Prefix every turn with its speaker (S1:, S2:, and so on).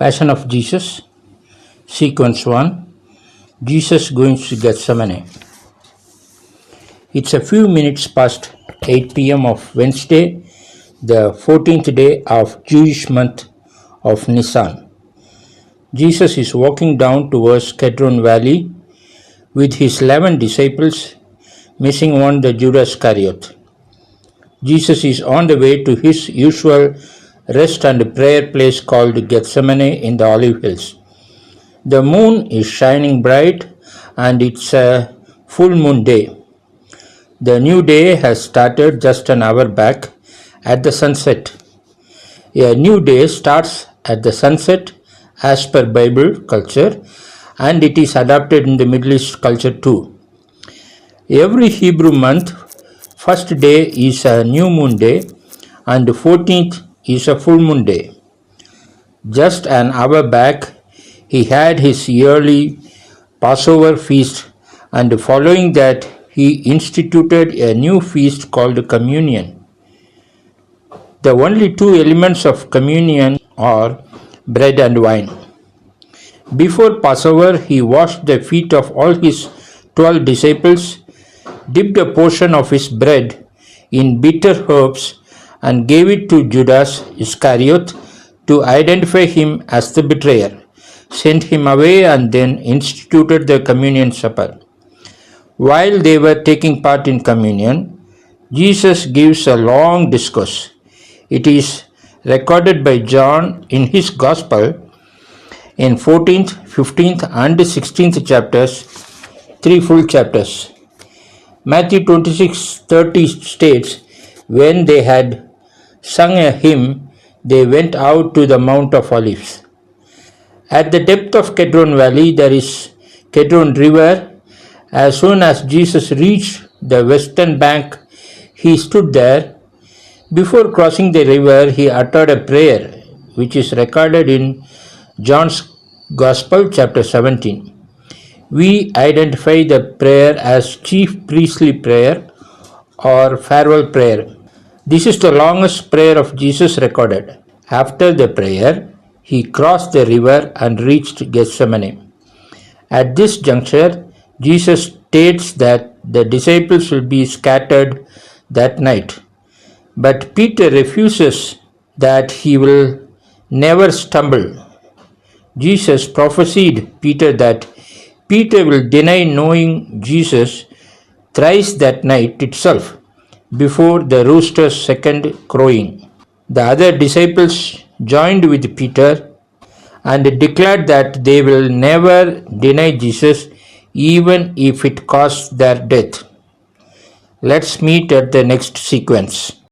S1: Passion of Jesus, Sequence 1, Jesus going to Gethsemane. It's a few minutes past 8 p.m. of Wednesday, the 14th day of Jewish month of Nisan. Jesus is walking down towards Kedron Valley with his 11 disciples, missing one, the Judas Iscariot. Jesus is on the way to his usual rest and prayer place called Gethsemane in the Olive Hills. The moon is shining bright and it's a full moon day. The new day has started just an hour back at the sunset. A new day starts at the sunset as per Bible culture, and it is adopted in the Middle East culture too. Every Hebrew month, first day is a new moon day and the 14th is a full moon day. Just an hour back, he had his yearly Passover feast, and following that, he instituted a new feast called communion. The only two elements of communion are bread and wine. Before Passover, he washed the feet of all his 12 disciples, dipped a portion of his bread in bitter herbs, and gave it to Judas Iscariot to identify him as the betrayer, sent him away, and then instituted the communion supper. While they were taking part in communion, Jesus gives a long discourse. It is recorded by John in his Gospel in 14th, 15th, and 16th chapters, 3 full chapters. Matthew 26:30 states, when they had sung a hymn, they went out to the Mount of Olives. At the depth of Kedron Valley, there is Kedron River. As soon as Jesus reached the western bank, he stood there. Before crossing the river, he uttered a prayer, which is recorded in John's Gospel, chapter 17. We identify the prayer as chief priestly prayer or farewell prayer. This is the longest prayer of Jesus recorded. After the prayer, he crossed the river and reached Gethsemane. At this juncture, Jesus states that the disciples will be scattered that night. But Peter refuses that he will never stumble. Jesus prophesied Peter that Peter will deny knowing Jesus thrice that night itself, before the rooster's second crowing. The other disciples joined with Peter and declared that they will never deny Jesus even if it costs their death. Let's meet at the next sequence.